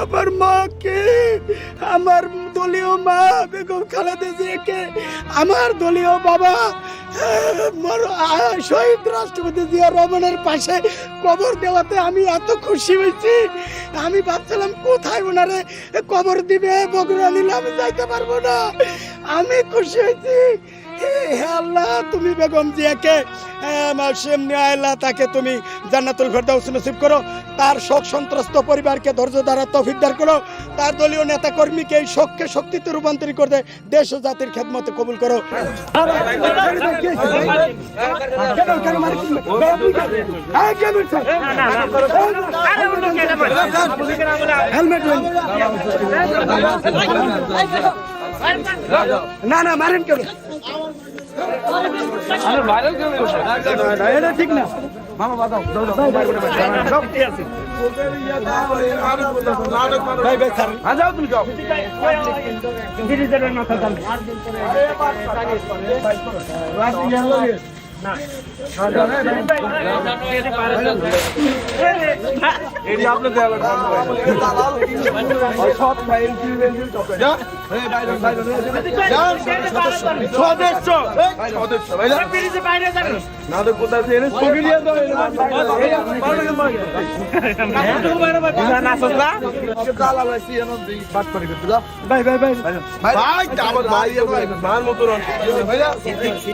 আমার মাকে, আমার দলীয় মা বেগম খালেদা জিয়াকে, আমার দলীয় বাবা শহীদ রাষ্ট্রপতি জিয়া রহমানের পাশে কবর দেওয়াতে আমি এত খুশি হয়েছি। আমি ভাবছিলাম কোথায় ওনারে কবর দিবে, বগুড়া নিলে আমি যাইতে পারবো না। আমি খুশি হয়েছি। হে আল্লাহ, তুমি বেগম জিয়াকে আল্লাহ তাকে তুমি জান্নাতুল ফেরদাউস নসিব করো, তার শোক সন্ত্রস্ত পরিবারকে ধৈর্য দ্বারা তৌফিক দান করো, তার দলীয় নেতা কর্মীকে এই শোককে শক্তিতে রূপান্তরিত করে দেশ ও জাতির খেদমতে কবুল করো। না না মারেন কেন, এটা ঠিক না মামা। বাজাও তুমি যাও। ভাই